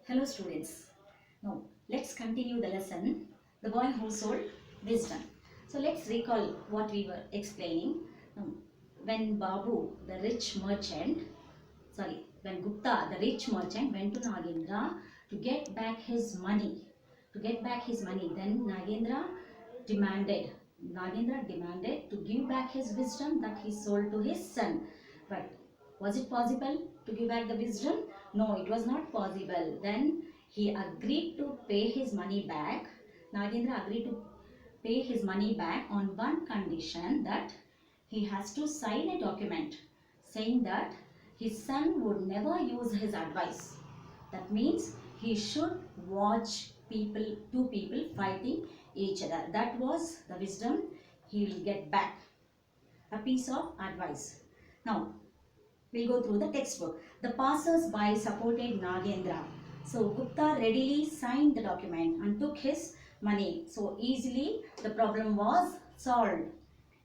Hello students. Now let's continue the lesson, the boy who sold wisdom. So let's recall what we were explaining. Now, when when Gupta, the rich merchant, went to Nagendra to get back his money, then Nagendra demanded to give back his wisdom that he sold to his son. But was it possible to give back the wisdom? No, it was not possible. Then he agreed to pay his money back. Nagendra agreed to pay his money back on one condition, that he has to sign a document saying that his son would never use his advice. That means he should watch two people fighting each other. That was the wisdom he will get back. A piece of advice. Now, we'll go through the textbook. The passers-by supported Nagendra. So Gupta readily signed the document and took his money. So easily the problem was solved.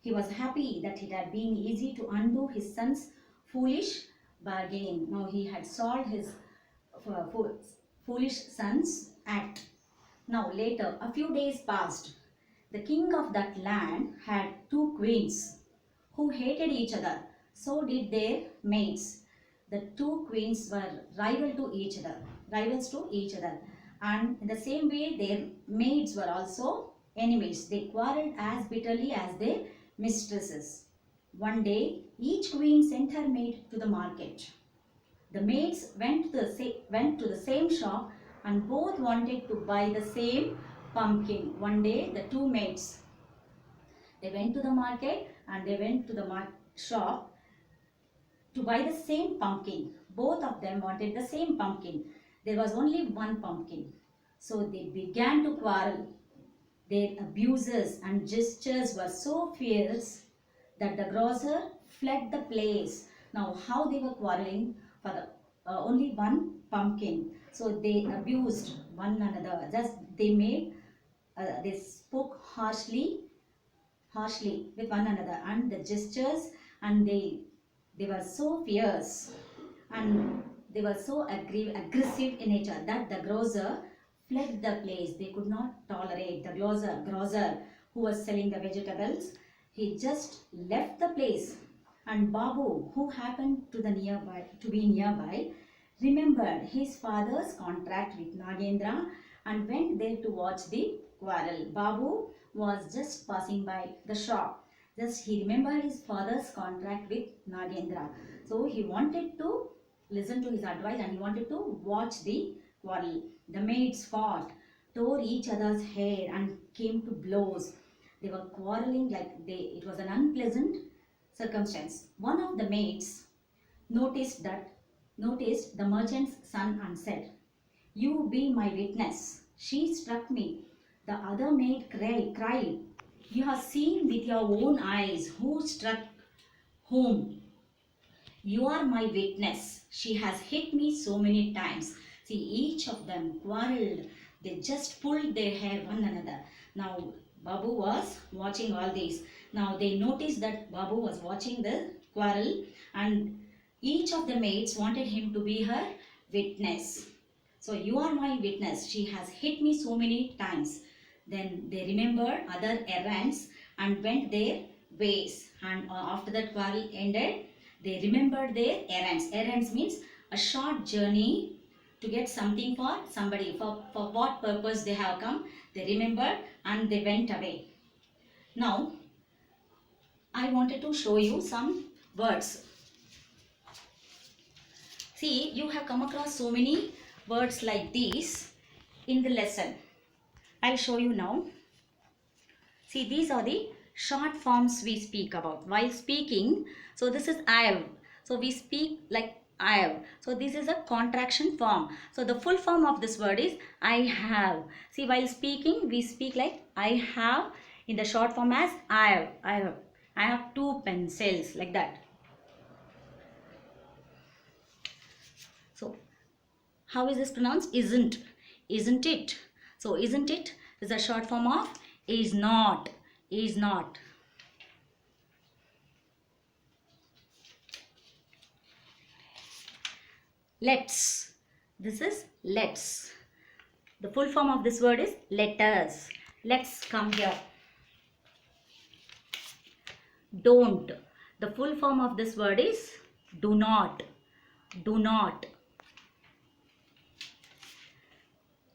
He was happy that it had been easy to undo his son's foolish bargain. Now he had solved his foolish son's act. Now later, a few days passed. The king of that land had two queens who hated each other. So did their maids. The two queens were rivals to each other. And in the same way, their maids were also enemies. They quarreled as bitterly as their mistresses. One day, each queen sent her maid to the market. The maids went to the same shop and both wanted to buy the same pumpkin. One day, the two maids, they went to the market and they went to the shop to buy the same pumpkin. Both of them wanted the same pumpkin. There was only one pumpkin. So they began to quarrel. Their abuses and gestures were so fierce that the grocer fled the place. Now, how they were quarreling for the only one pumpkin. So they abused one another. They spoke harshly with one another, and the gestures, and they were so fierce and they were so aggressive in nature that the grocer fled the place. They could not tolerate the grocer who was selling the vegetables. He just left the place, and Babu, who happened to be nearby, remembered his father's contract with Nagendra and went there to watch the quarrel. Babu was just passing by the shop. Just he remembered his father's contract with Nagendra. So he wanted to listen to his advice and he wanted to watch the quarrel. The maids fought, tore each other's hair and came to blows. They were quarreling it was an unpleasant circumstance. One of the maids noticed the merchant's son and said, "You be my witness. She struck me." The other maid cried, "You have seen with your own eyes who struck whom. You are my witness. She has hit me so many times." See, each of them quarreled. They just pulled their hair one another. Now, Babu was watching all these. Now, they noticed that Babu was watching the quarrel, and each of the maids wanted him to be her witness. So, "You are my witness. She has hit me so many times." Then they remembered other errands and went their ways. And after that quarrel ended, they remembered their errands. Errands means a short journey to get something for somebody. For what purpose they have come, they remembered and they went away. Now, I wanted to show you some words. See, you have come across so many words like these in the lesson. I'll show you now. See, these are the short forms we speak about while speaking. So this is I have. So we speak like I have. So this is a contraction form. So the full form of this word is I have. See, while speaking, we speak like I have in the short form as I have. I have 2 pencils, like that. So how is this pronounced? Isn't. Isn't it? So isn't it is a short form of is not. Is not. Let's. This is let's. The full form of this word is let us. Let's come here. Don't. The full form of this word is do not. Do not.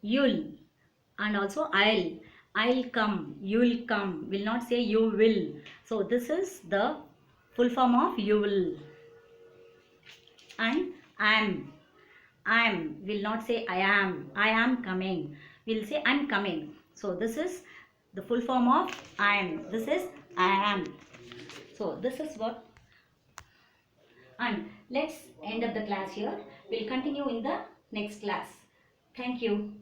You'll and also I'll come. You'll come. Will not say you will. So this is the full form of you will. And I'm will not say I am coming. We'll say I'm coming. So this is the full form of I am. This is I am. So this is what. And let's end up the class here. We'll continue in the next class. Thank you.